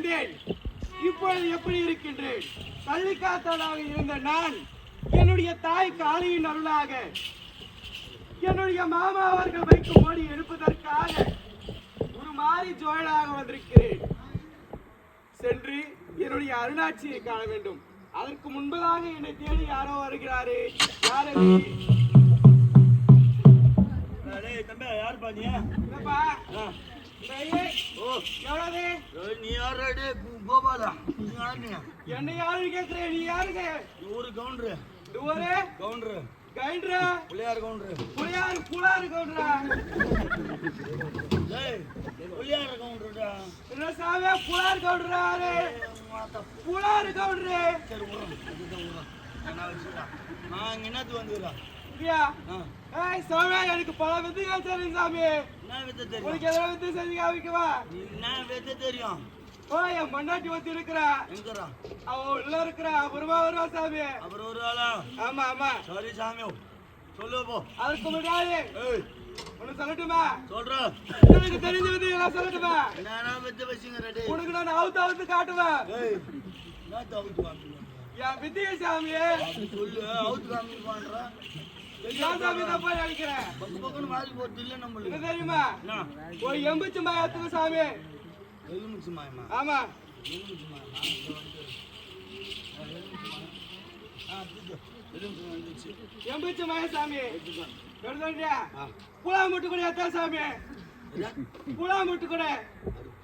இருந்தேன், இப்பொழுது எப்படி இருக்கின்றேன்? கள்ளிக்காத்தலாக இருந்த நான் என்னுடைய தாய் காளியின் அருளாக என்னுடைய மாமா அவர்கள் வைக்கும் மோடி எடுப்பதற்காக ஒரு மாறி ஜோயலாக வந்திருக்கிறேன். சென்று என்னுடைய அருணாட்சியை காண வேண்டும். அதற்கு முன்பதாக என்னை தேடி யாரோ வருகிறாரே, யார் யார் பாத்தியா? நீ யாரு? கோபாலா. என்ன யாரு கேக்குறேன்? நீ யாருங்க? ஒரு கவுண்டரு. ஒரு கவுண்டரு. கைண்டரா? புளியார் கவுண்டரு. புளியார் புலார் கவுண்டரா? புளியார் கவுண்டருடா. என்ன சாவே புலார் கவுண்டரா? புலார் கவுண்டரு. சரி நான் என்னத்து வந்துடுறா? ஏய் சாமி, எனக்கு பல வித்தைகள் தெரியும் சாமி. என்ன வித்தை தெரியும்? உனக்கு எதாவது வித்தை செஞ்சு காமிக்கவா? என்ன வித்தை தெரியும்? ஓ, என் மண்ணாட்டி ஒத்தி இருக்கிறா. எங்கடா? அவ உள்ள இருக்கிறா. அப்புறமா வருவா சாமி. அப்புறம் ஒரு ஆளா? ஆமா ஆமா. சரி சாமி, சொல்லு போ. அதுக்கு முன்னாடி உனக்கு சொல்லட்டுமா? சொல்றேன். எனக்கு தெரிஞ்ச வித்தைகளா சொல்லட்டுமா? என்ன வித்தை வச்சுங்க ரெடி? உனக்கு நான் அவுத்து அவுத்து காட்டுவேன். என்ன அவுத்து காமிக்க? என் வித்திய சாமி சொல்லு. அவுத்து காமிக்க பண்ற சாமி தான் போய் அடிக்கிறேன். பக்கம் மாறி போட்டு இல்லை நம்மளுக்கு. என்ன தெரியுமா? ஒரு எம்புச்சு மாயத்துக்கு சாமி. எலுமிச்சு மாயமா? ஆமா, எலுமிச்சு மாயமா. எம்புச்சு மாய சாமி. புலா முட்டு கூட எத்தா சாமி? புலா முட்டு கூட.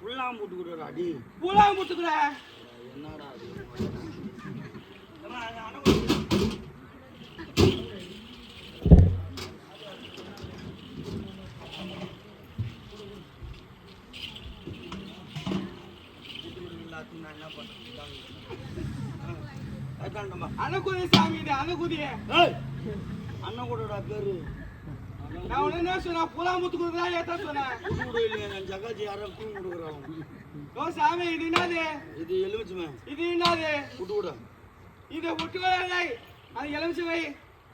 புல்லா முட்டு கூட அடி. புலா முட்டு கூட என்னடா அது? அன்னகுதி சாமி. இது அன்னகுதி. அண்ணன் கூடடா பேரு. நான் உடனே என்ன சொன்னா? புலா முத்து கொடுக்குறா ஏத்தா சொன்னேன். நான் ஜகாஜி யாரும் கூ கொடுக்குறான். ஓ சாமி, இது என்னது? இது எலுமிச்சுமே. இது என்னது? விட்டு விட. இதை விட்டு விட. அது எலுமிச்சு வை.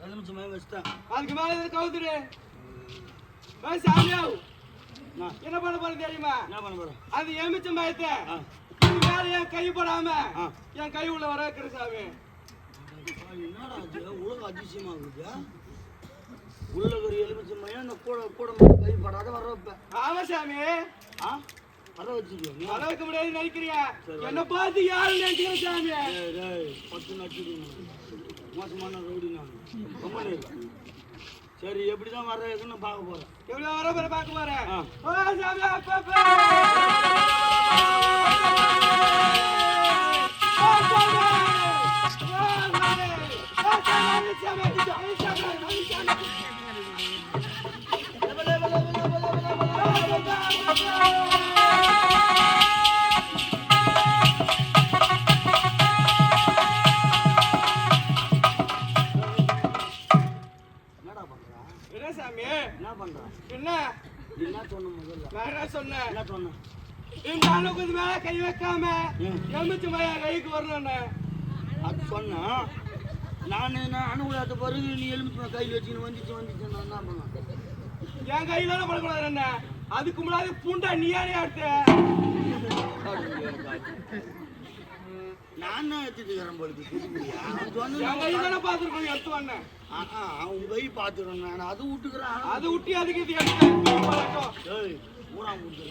எலுமிச்சுமே வச்சுட்டேன். அதுக்கு மேல கவுத்துரு. சாமியா, என்ன பண்ண போற தெரியுமா? என்ன பண்ண போற? அது எலுமிச்சம் பயத்தை மேல என் கை போடாம என் கை உள்ள வர வைக்கிற சாமி. என்னடா உலக அதிசயமா இருக்குது. உள்ள ஒரு எலுமிச்சமையா கூட கூட கை படாத வர வைப்பேன். ஆமா சாமி. வர வச்சுக்கோ. வர வைக்க முடியாது நினைக்கிறியா? என்ன பார்த்து யாரு நினைக்கிற சாமி? 10 நச்சு மோசமான ரவுடி நான். ரொம்ப சரி, எப்படிதான் வர்றதுன்னு பார்க்க போறேன். எப்படி வர போற பார்க்க போறேன். கை வைக்காம எலுமிச்சு மயா கைக்கு வரணும்னு அது சொன்னா. நான் அனுகூலத்தை பிறகு நீ எலுமிச்சு கையில் வச்சுன்னு வந்துச்சு நான் என்ன பண்ணேன்? என் கையில படக்கூடாது. என்ன அதுக்கு முன்னாடி பூண்டா நீயானே அடுத்த நான் எடுத்துக்கிறேன் பொழுது பாத்துருக்கோம். எடுத்து வந்தேன். அவன் கை பாத்துறேன். நான் அது விட்டுக்கிறேன். அது விட்டி அதுக்கு இது எடுத்து மூணாம் முடிச்சு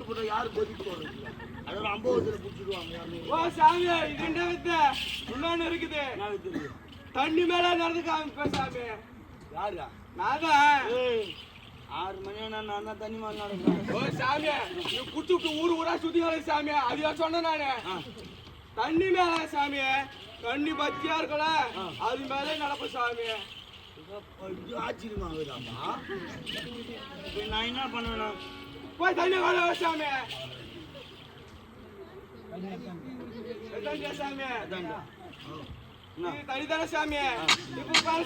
போட்டா யாரு கொதிக்கு போறது? அதோட 50 பிடிச்சிடுவாங்க. ஓ சாமி, இது என்ன வித்தை? இன்னொன்னு இருக்குது. தண்ணி மேல நடந்து காமிப்பேன் சாமி. யாரா? நான் தான். 6 மணி நான் தான் தண்ணி மேல நடக்கிறேன். ஓ சாமி, நீ குடிச்சு விட்டு ஊரு ஊரா சுத்தி வர சாமி. அது சொன்னேன் நானு. தண்ணி மேல சாமி. தண்ணி பத்தியா இருக்கல, அது மேலே நடப்ப சாமி. ஆச்சரியமா இருக்குதாமா? நான் என்ன பண்ணணும்? போய் தண்ணி வர சாமி. சாமி தண்ணி தானே சாமி. இப்ப பாரு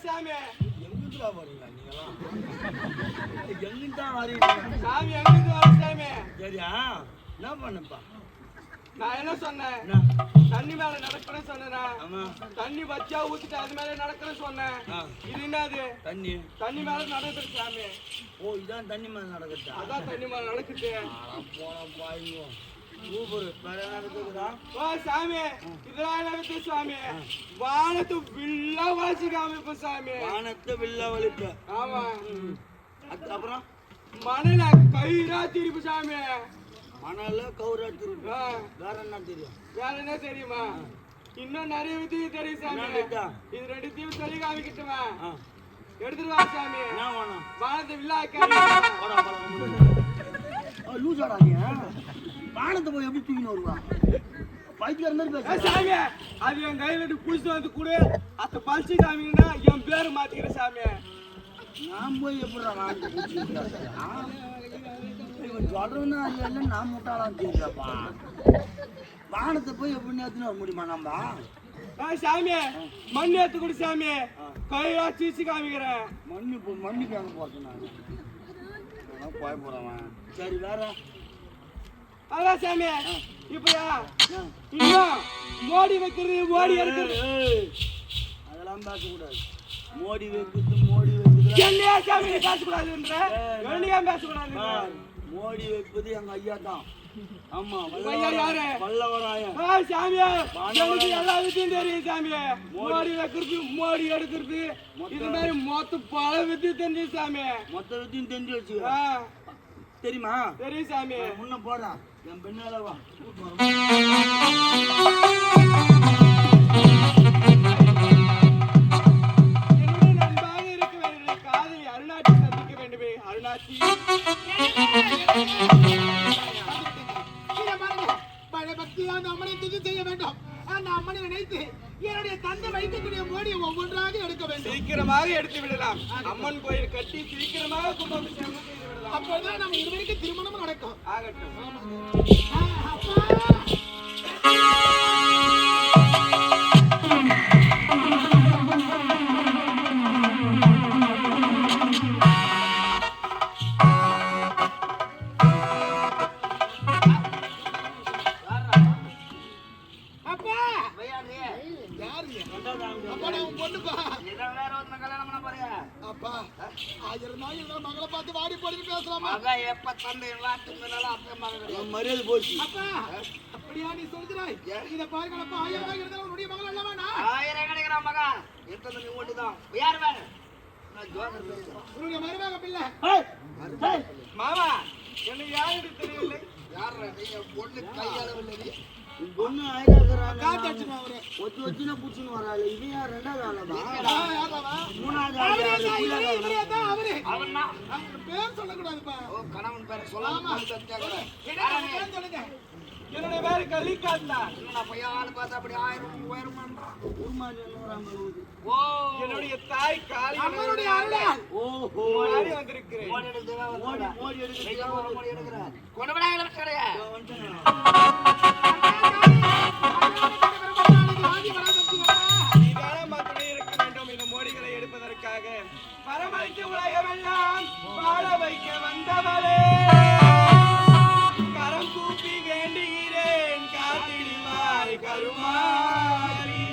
சாமி. எங்கிட்ட வரீங்க? சாமி எங்கிட்டு வர சாமி. சரியா? என்ன பண்ணப்பா? நான் என்ன சொன்னேன்? என்ன? தண்ணி மேல நடக்கணும்னு சொன்னேனா? ஆமா. தண்ணி வச்சா ஊத்திட்டு அது மேல நடக்கணும்னு சொன்னேன். ஆ. இது என்னது? தண்ணி. தண்ணி மேல நடக்குது சாமி. ஓ, இதான் தண்ணி மேல நடக்குதா? அதான் தண்ணி மேல நடக்குது. போன பாய்ங்க. சூப்பர். வேற என்ன இருக்குதா? ஓ சாமி, இதெல்லாம் என்ன வித்து சாமி? வானத்து வில்லா வாசிக்காம இப்ப சாமி. வானத்தை வில்ல வலிப்ப. ஆமா. அப்புறம் மணல கயிறா திருப்பி சாமி. மணல கௌரா திருப்பி. ஆ. வேற என்ன தெரியும்? வேற என்ன தெரியுமா? இன்னும் நிறைய வித்து தெரியும் சாமி. என்ன வித்தா? இது ரெண்டுத்தையும் சொல்லி காமிக்கிட்டுமா? ஆ. எடுத்துட்டு வா சாமி. என்ன வேணும்? வானத்து வில்லா ஆக்காம. போடா போடா. லூசாடா நீ? வானத்தை போய் எப்படி தூக்கின்னு வருவா? பைத்தியக்கார மாதிரி பேச. சாமி, அது என் கையில இருந்து புடிச்சு வந்து கூட அத பழிச்சு காமிங்கன்னா என் பேரு மாத்திக்கிறேன் சாமி. நான் போய் எப்படிடா வானத்தை பிடிச்சி இவன் சொல்றதுன்னா இல்லை நான் முட்டாளான்னு தெரியுதாப்பா. வானத்தை போய் எப்படி நேரத்துன்னு வர முடியுமா நம்ம? சாமி, மண் ஏத்து கொடு சாமி. கையா சீச்சு காமிக்கிறேன். மண்ணுக்கு அங்கே போகிறேன் நான் போய் போகிறவன். சரி வேற? அதான் சாமி, இப்பயா இன்னும் மோடி வைக்கிறது மோடி எடுக்கிறது அதெல்லாம் பேசக்கூடாது. மோடி வைக்கிறது மோடி வைக்கிறது என்னையா சாமி பேசக்கூடாதுன்ற? என்னையா பேசக்கூடாது? மோடி வைப்பது எங்க ஐயா தான். ஆமா, ஐயா யாரு? வல்லவராயன். சாமி, எனக்கு எல்லா வித்தியும் தெரியும் சாமி. மோடி வைக்கிறது மோடி எடுக்கிறது இது மாதிரி மொத்த பல வித்தியும் தெரிஞ்சு சாமி. மொத்த வித்தியும் தெரிஞ்சு வச்சு ஆ, தெரியுமா? தெரியும் சாமி. முன்ன போடா என் பெண்ணால வா. என்னுடைய நண்பாக இருக்க வேண்டிய காதலி அருணாட்சி சந்திக்க வேண்டுமே. அருணாட்சி பக்தியான அம்மனை துதி செய்ய வேண்டும். அந்த அம்மனை நினைத்து என்னுடைய தந்தை வைக்கக்கூடிய மோடியை ஒவ்வொன்றாக எடுக்க வேண்டும். சீக்கிரமாக எடுத்து விடலாம். அம்மன் கோயில் கட்டி சீக்கிரமாக கும்பாபிஷேகம் செய்து விடலாம். அப்போதான் நம்ம இருவருக்கு திருமணம் நடக்கும். ஆகட்டும். அப்பா அப்பா யாரு? அப்பா நான் உன் பொண்ணுப்பா. அப்பா 1000 நாள் இந்த மகளை பார்த்து வாடி போடின்னு பேசலாமா? என் மரியாதை போச்சு. அப்பா அப்படியா நீ சொல்கிறாய்? இத பாருங்களப்பா, 1000 நாள் இருந்தாலும் உன்னுடைய மகள் அல்லவானா? உன்னுடைய மருமக பிள்ளை. ஏய், ஏய், மாமா, எனக்கு யாரு தெரியவில்லை. உன் பொண்ணு ஆயிராக்குறாங்க. காத்து அடிச்சுமா அவரு. ஒச்சுனா புடிச்சுன்னு வராள். இவன் யார்? ரெண்டாவது ஆளவா? யாரவா? மூணாவது அவரே ஆள் தான், யாரு? இவரே தான் அவரு. அவங்க பேர் சொல்லக்கூடாதுப்பா. ஆமா. என்ன பேர் சொல்லுங்க? என்னுடைய பேரு கலிகாந்தா. ஊர்மாரி என்னோராம ஊரு. என்னுடைய தாய் காளி அம்மனுடைய அருளால். ஓஹோ. மாறி வந்திருக்கிறேன். மோடி எடுக்கிறேன். நீதான மட்டுமே இருக்க வேண்டும் இந்த மோடிகளை எடுப்பதற்காக. பரமளிக்க உலகமெல்லாம் வாழ வைக்க வந்தவளே, கரம் கூப்பி வேண்டுகிறேன். காத்திடுவாய் கருமாரி,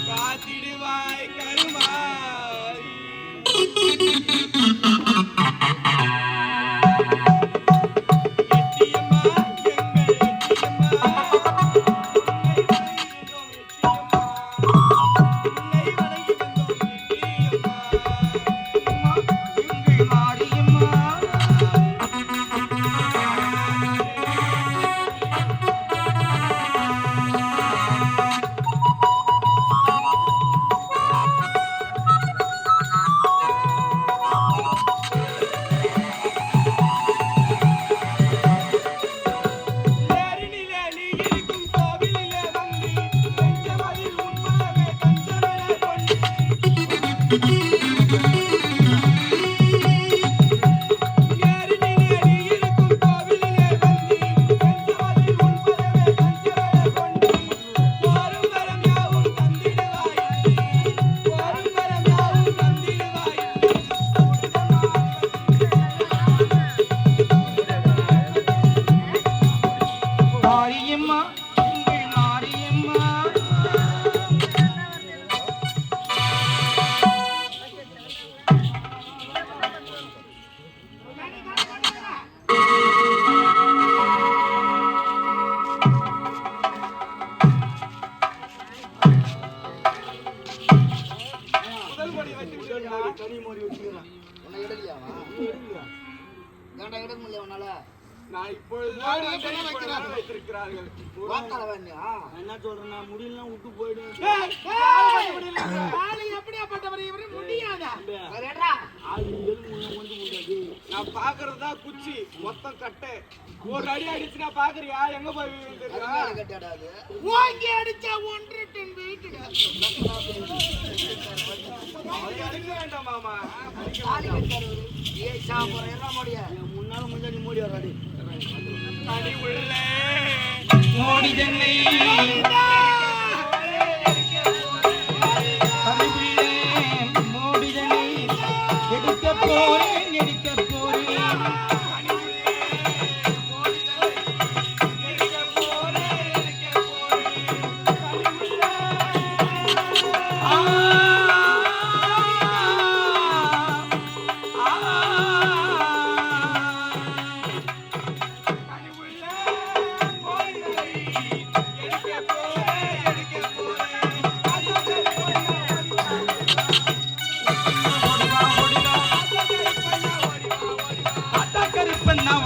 காத்திடுவாய் கருமாரி. எட்டியம்மா, எங்கள் எட்டியம்மா, உன்னை வணங்குகிறோம் எட்டியம்மா, உன்னை வணங்குகிறோம் எட்டியம்மா. எங்கேயுமா? என்னடா எடுக்க முடியல உன்னால நான் இப்பொழுது வைத்திருக்கிறார்கள். வாத்தால வேண்டியா என்ன சொல்றேன்னா முடியலாம் விட்டு போயிடும். ஆளு எப்படியாப்பட்டவர் இவரு முடியாதா ஆள் எலும்பு வந்து முடியாது. நான் பாக்குறதுதான் குச்சி மொத்தம் கட்டை. ஒரு அடி அடிச்சு நான் பாக்குறியா எங்க போய் விழுந்திருக்கா? கட்டாடாது ஓங்கி அடிச்சா 1 டன் வெயிட் அடிக்க வேண்டாம் மாமா. ஆளு கட்டாரு ஏய் சாமர என்ன முடியா முன்னால முன்னாடி மூடி வராடி. அடி உள்ளே மோடி ஜென்னை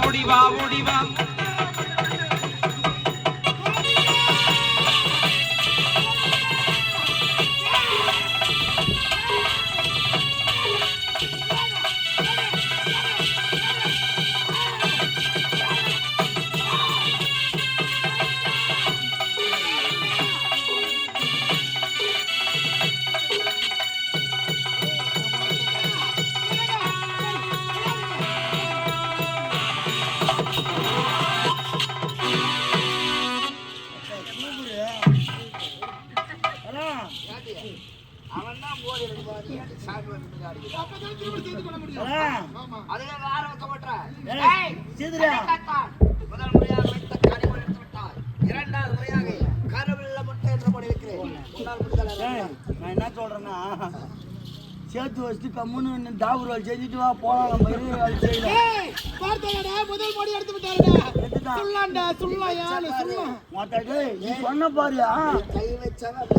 ஓடிவா ஓடிவா அவன் தான் போய் எனக்கு பாரு சாமி வந்து அடிக்குது அப்பதான் திரும்ப சேர்த்து பண்ண முடியும் ஆமா அதுல வேற வைக்க மாட்டற ஏய் சீதுடா முதல் முறையாக வைத்த கனிமொழி எடுத்து விட்டார் இரண்டாவது முறையாக கருவில்ல முட்டை என்று போடி வைக்கிறேன் முன்னாள் முட்டை நான் என்ன சொல்றேன்னா சேர்த்து வச்சுட்டு கம்முன்னு தாவூர் செஞ்சுட்டு வா போலாம். நம்ம வேலை செய்யலாம். பார்த்தடா முதல் முறை எடுத்து விட்டாருடா சொல்லாண்டா சொல்லாயால சொல்ல மாட்டாடே நீ சொன்ன பாரு. கை வச்சவன்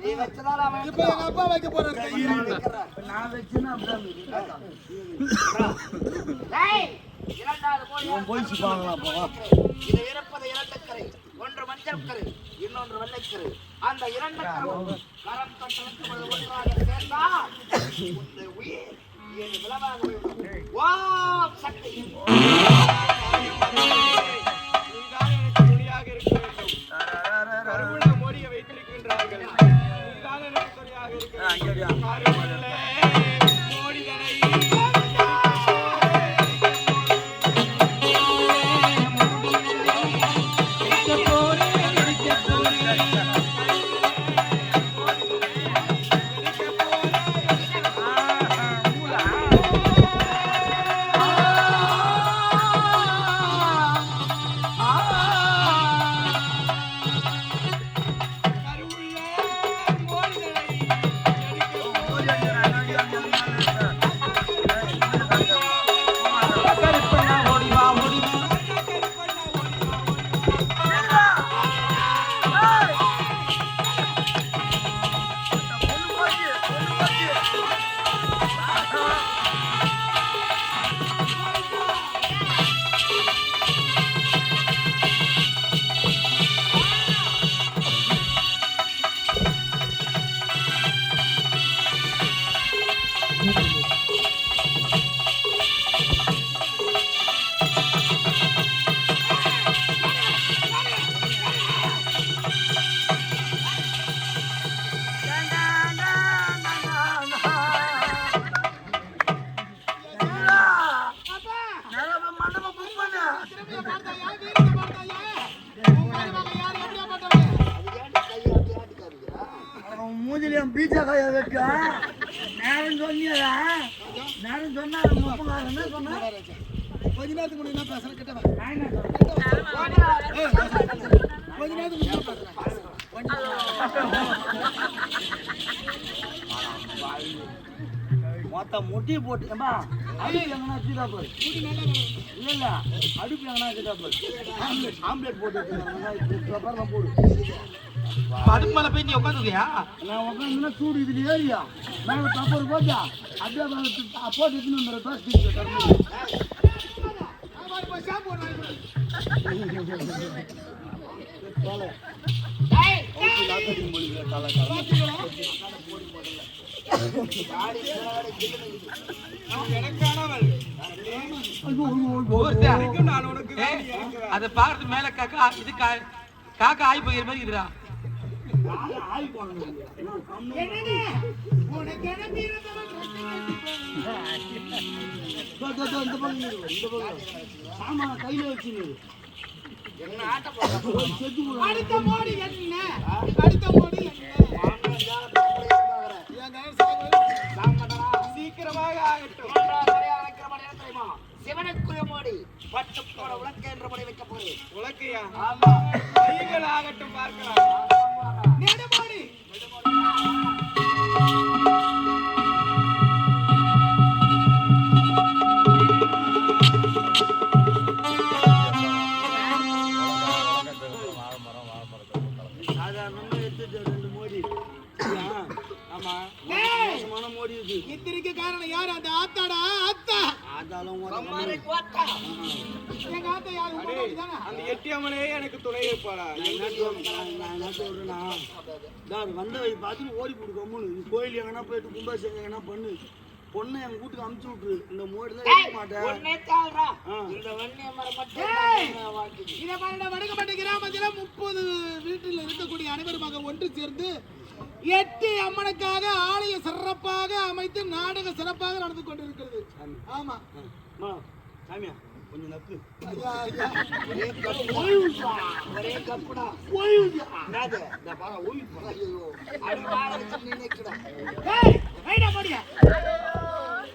நீ வச்சதால அவன் இப்ப எங்க அப்பா வைக்க போறாரு கை நான் வச்சேன்னா அப்படிதான் டேய் இரண்டாவது போய் போயிச்சு பாக்கலாம். அப்போ இது இறப்பது இரண்டக்கரை ஒன்று மஞ்சள் கரை இன்னொன்று வெள்ளைக்கரை அந்த இரண்டு கரம் கட்டலுக்கு ஒன்றாக சேர்ந்தால் இந்த உயிர் ஏழு விளவாக போய்விடும். ஓம் சக்தி நீதான் எனக்கு துணையாக இருக்க வேண்டும். கருவுள்ள மோடியை வைத்திருக்கின்றார்கள். நீதான் எனக்கு துணையாக இருக்க வேண்டும். கருவுள்ள மோடிதனை மூஞ்சிலையும் பீச்சா காய வைக்க நேரம் சொன்னியா? நேரம் சொன்னா என்ன சொன்னா? கொஞ்ச நேரத்துக்கு முன்னாடி என்ன பேசுறேன் கிட்ட வா. நான் என்ன சொல்றேன்? கொஞ்ச நேரத்துக்கு முன்னாடி பேசுறேன். மொத்த முட்டி போட்டு ஏம்பா அடுப்பு எங்கன்னா வச்சுட்டா போய் இல்ல இல்ல அடுப்பு எங்கன்னா வச்சுட்டா போய் ஆம்லேட் போட்டு வச்சுருக்காங்க போடு. அதுக்கு மேல போய் நீ உட்காந்துக்கியா? நான் உட்காந்துன்னா சூடு இதுல ஏறியா மேல தப்பர் போச்சா அப்படியே போட்டு எடுத்துன்னு வந்துடுற தோசை டேய், எனக்கானவள் ஒருத்தருக்கும் நான் உனக்கு வேண்டி இருக்கிறேன். அதை பார்த்து மேல காக்கா இது காக்கா ஆய் போகிற மாதிரி இருக்குடா. ஆமா கையில வச்சு என்ன ஆட்ட போறா? செத்து அடுத்த மோடி என்ன? அடுத்த மோடி சீக்கிரமாக ஆகட்டும். சிவனுக்குரிய மோடி பட்டு போட உலக்க என்ற முறை வைக்க போறேன். உலக்கையா? ஆமா, நீங்கள் ஆகட்டும் பார்க்கலாம். நெடுமோடி சாதாரணமா எடுத்துட்டு 2 மோடி. ஆமா மோசமான மோடி இது. இத்திரிக்கு காரணம் யார்? அந்த ஆத்தாடா ஆத்தா. ஆதாலும் அம்மாரை கோத்தா எங்க ஆத்தா யாரு? உங்க அந்த எட்டியம்மனே எனக்கு துணை இருப்பாளா? வந்த வழி பார்த்துட்டு ஓடி போடு கம்முன்னு. கோயில் எங்கன்னா போயிட்டு கும்பாபிஷேகம் எங்கன்னா பண்ணு. பொண்ணை எங்க வீட்டுக்கு அமுச்சு விட்டுரு. இந்த மோடிலாம் எடுக்க மாட்டேன். ஒண்ணே தாள்றா. இந்த வன்னிய மரம் மட்டும் வாங்கி இத பாருடா, வடக்கப்பட்ட கிராமத்துல 30 வீட்டில் இருக்கக்கூடிய அனைவருமாக ஒன்று சேர்ந்து எட்டி அம்மனுக்காக ஆலய சிறப்பாக அமைத்து நாடக சிறப்பாக நடந்து கொண்டிருக்கிறது. ஆமா சாமியா கொஞ்சம் நக்கு. ஒரே கப்புடா என்னது இந்த பாரா ஓய்வு போடா. ஐயோ அடி வார வச்சு நினைக்கடா. ஏய் ஐடா போடியா.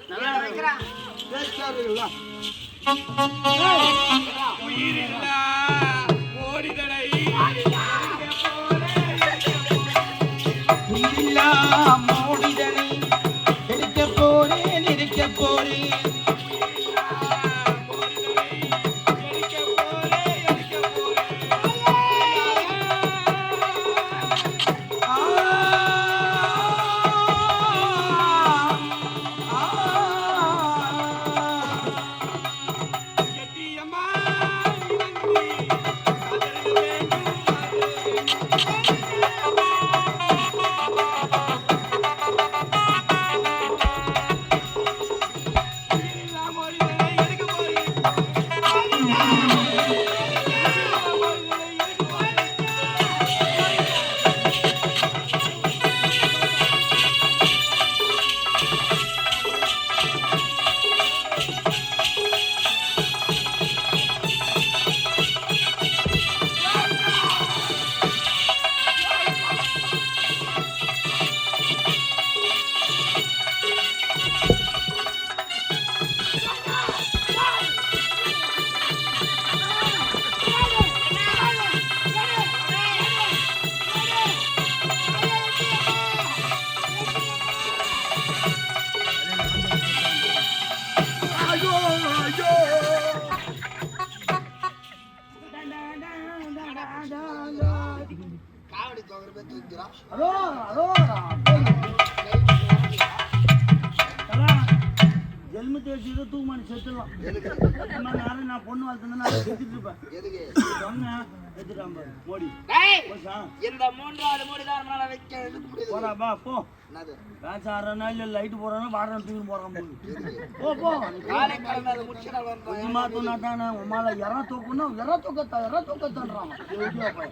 நல்லா வைக்கிறா. பேசாருங்களா உயிரில்லா ஓடிதலை உயிரில்லா மோடிதனை எடுக்க போறேன் இருக்க போறேன். காவடி தோங்குற பேர் தூக்கிறா. ஹலோ ஹலோ ஜென்ம தேய்ச்சி தூக்குமானி செத்துடலாம். அம்மா நானும் நான் பொண்ணு வளர்த்துனா செத்துட்டு இருப்பேன். எதுக்கு சொன்னேன் எடுத்துட்டான் பாரு மோடி. டேய், போச்சா? இந்த 3வது மோடி தான் நம்மளால வைக்க எடுக்க முடியுது. போடா பா போ. என்னது மேட்ச் ஆடுறனா இல்லை லைட்டு போடுறானா வாடுறான் தூக்கி போடுறான் போடு. எதுக்கு போ போ காலை கடமை அதை முடிச்சுடா வந்தோம். சும்மா தூணாட்டானே உமால எறா தூக்குன்னா எறா தூக்கத்தான்றான்.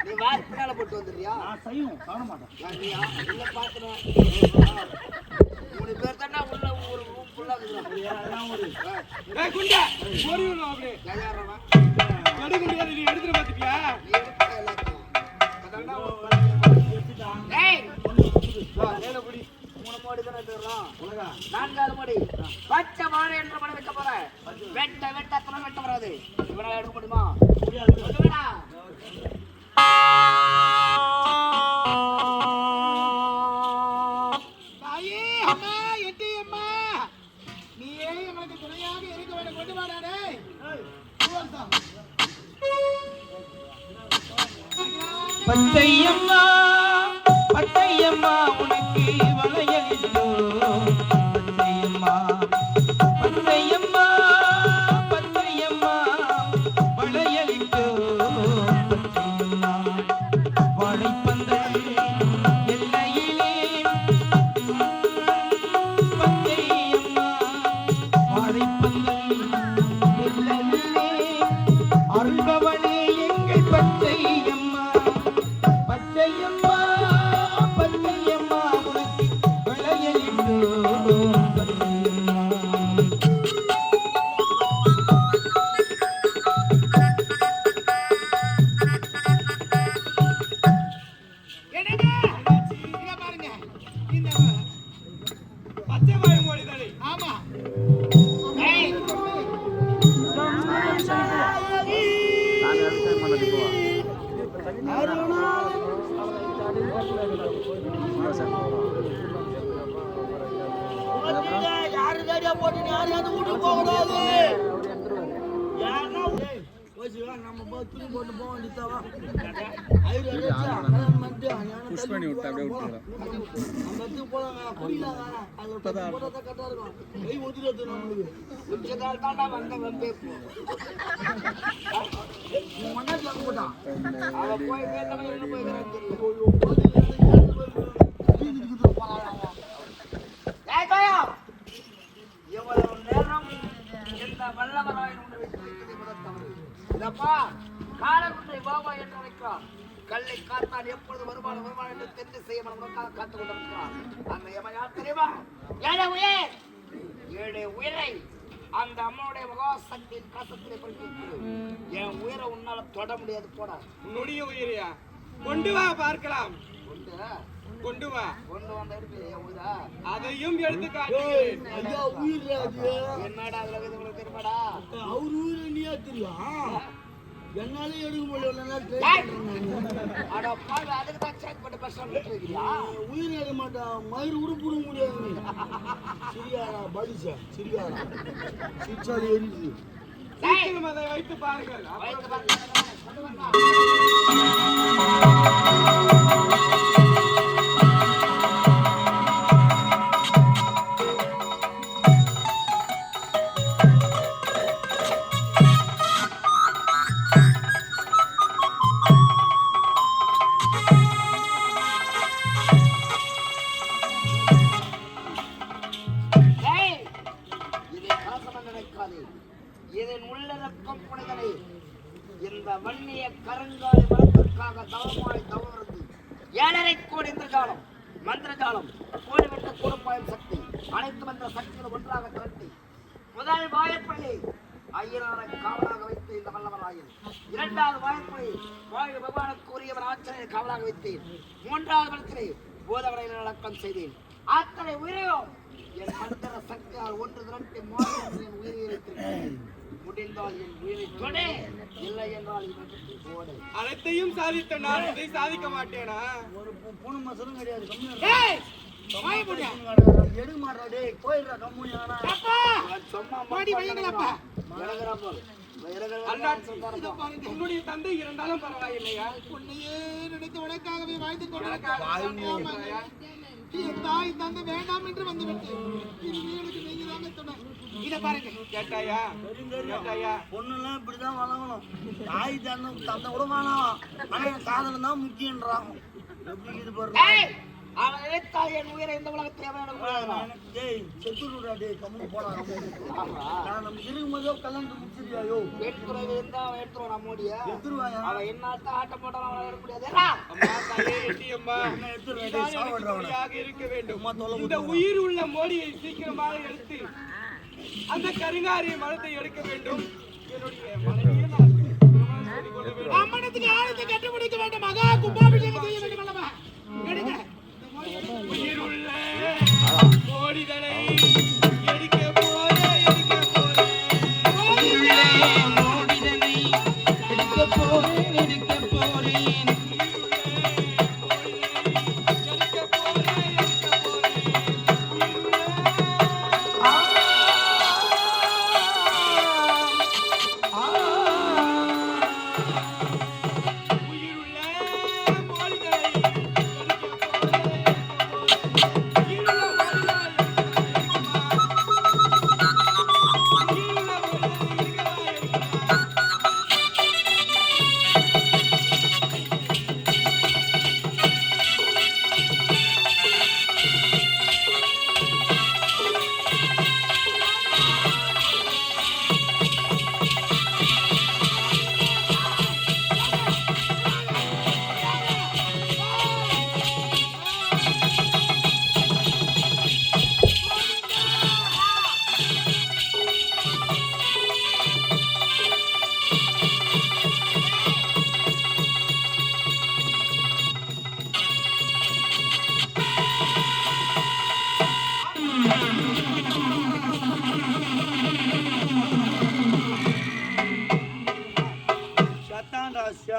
நீ வார் பின்னால போட்டு வந்துடுறியா? நான் செய்யும் காண மாட்டேன். யாரியா? உள்ள பாக்குறேன். 3 பேர் தானே உள்ள ஒரு ரூம் ஃபுல்லா இருக்குறாங்க. அதெல்லாம் ஒரு ஏய் குண்டா ஓடிடணும் அப்படியே. யாராரவா? எடுக்க முடியாது. நீ எடுத்துட்டு பார்த்துட்டியா? நீ எடுத்த எல்லாத்தையும். அதான்டா எடுத்துட்டான். டேய், மேல புடி. 3 மோடி தானே தர்றோம். உலகா 4வது மோடி பச்சை மாடு என்ற மனை வைக்க போறேன். வெட்ட வெட்ட அத்தனை வெட்ட வராது. இவனால எடுக்க முடியுமா? சொல்லுங்கடா. தாயே அம்மா எட்டி அம்மா நீயே எங்களுக்கு துணையாக இருக்க வேண்டும். கொண்டு வாடா டேய். பச்சையம்மா பச்சையம்மா உனக்கு வளையலில்லோ. பச்சையம்மா பச்சையம்மா பச்சையம்மா என்னங்க இங்க பாருங்க இந்த பச்சை வாய் மொழிதலை ஆமா ஏய் யாரு கையா போட்டு யாரும் அந்த வீட்டுக்கு போக கூடாது யாருன்னா நம்ம துணி போட்டு போக வேண்டியதாவா பண்ணி விட்டு அப்படியே விட்டுறேன் நம்ம போலாம் குடிக்கலாம் கரெக்டா இருக்கும் கை ஒதுறது நம்மளுக்கு கொஞ்ச நாள் தாண்டா வந்த வந்து போட்டான் அவன் போய் வேலை போய் எவ்வளவு நேரம் இந்த வல்லவராய் காலக்குட்டை பாபா என்று அழைக்கிறார் கல்லை காத்தான் எப்பொழுது வருமானம் என்று தெரிந்து செய்ய மனமுக்காக காத்துக் கொண்டிருக்கிறார் அந்த எமையார் தெரியுமா ஏழை உயிரை அந்த அம்மனுடைய மகாசக்தியின் கசத்திலே படுத்திருக்கிறது என் உயிரை உன்னால தொட முடியாது போட உன்னுடைய உயிரையா கொண்டு வா பார்க்கலாம் கொண்டு வா கொண்டு வந்த எடுத்து என் உயிரா அதையும் எடுத்து காட்டுகிறேன் என்னடா அதுல உங்களுக்கு தெரியுமாடா அவரு ஊரு நீயா தெரியும் என்னாலே எடுக்க முடியல அட பாரு அதுக்கு தான் செக் பண்ணி பஸ் வந்துருக்கியா உயிர் எடுக்க மாட்டான் மயிர் உருப்பிட முடியாது சிரியாரா படிச்சா சிரியாரா சிரிச்சாலி எரியுது சீக்கிரம் அதை வைத்து பாருங்கள் வைத்து பாருங்க இதன் உள்ளடக்கம் புனிதனை இந்த வன்னிய கருங்காலி வளத்திற்காக தவமாய் தவறுது 7.5 கோடி இந்திரஜாலம் மந்திரஜாலம் கோடிவிட்ட கூடப்பாயும் சக்தி அனைத்து மந்திர சக்திகளும் ஒன்றாக திரட்டி முதல் வாயற்பள்ளி ஐயனாரை காவலாக வைத்து இந்த வல்லவராயன் 2வது வாயற்பள்ளி வாயு பகவானுக்கு உரியவர் ஆச்சரிய காவலாக வைத்தேன் 3வது வளத்திலே போதவரையில் அடக்கம் செய்தேன் அத்தனை உயிரையோ என் மந்திர சக்தியால் ஒன்று திரட்டி என் உயிரை வைத்திருக்கிறேன் முடிந்தால் என் உயிரை தொடு இல்லை என்றால் போடு அனைத்தையும் சாதித்த நான் இதை சாதிக்க மாட்டேனா ஒரு பூணு மசலும் கிடையாது எடுக்க மாட்டாடே போயிடுறா கம்முனி ஆனா உன்னுடைய தந்தை இருந்தாலும் பரவாயில்லையா உன்னையே நினைத்து உனக்காகவே வாழ்ந்து கொண்டிருக்கிறாயா தாய் தந்தை வேண்டாம் என்று வந்து இதை பாருங்க கேட்டாயா கேட்டாயா பொண்ணுலாம் இப்படிதான் வளங்கணும் தாய் தந்தை விட வேணாம் ஆனா காதல் தான் முக்கியன்றான் எப்படி இது பாருங்க அவன் நினைத்தால் என் உயிரை இந்த உலகத்தை செத்துடா டே கம்மு போடா நான் நம்ம இருக்கும்போதோ கல்யாணம் முடிச்சிருக்கியாயோ எடுத்துறது இருந்தா அவன் எடுத்துருவான் நம்முடைய எடுத்துருவாயா அவன் என்ன ஆட்டம் போட்டாலும் அவன் வர முடியாது இருக்க வேண்டும் இந்த உயிர் உள்ள மோடியை சீக்கிரமாக எடுத்து அந்த கருங்காரிய மரத்தை எடுக்க வேண்டும் என்னுடைய மனைவியை நான் அம்மனத்துக்கு ஆழத்தை கண்டுபிடிக்க வேண்டும் மகா கும்பாபிஷேகம் செய்ய வேண்டும் அல்லவா எடுங்க உயிருள்ள கோடிதனை எடுக்க போறேன் எடுக்க போறேன் கோடிதனை எடுக்க போறேன் எடுக்க போறேன்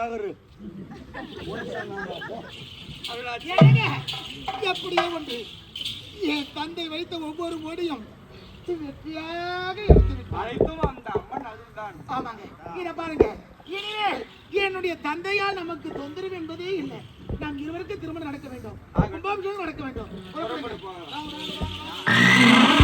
ஆகுது ஏங்க, எப்படியோ ஒன்று என் தந்தை வைத்த ஒவ்வொரு மோடியும் வெற்றியாக எடுத்து விட்டார். அனைத்தும் அந்த அம்மன் அருள்தான். ஆமாங்க, இத பாருங்க, இனிமேல் என்னுடைய தந்தையால் நமக்கு தொந்தரவு என்பதே இல்லை. நாம் இருவருக்கு திருமணம் நடக்க வேண்டும், கும்பாபிஷேகம் நடக்க வேண்டும். புறப்படு போகலாம்.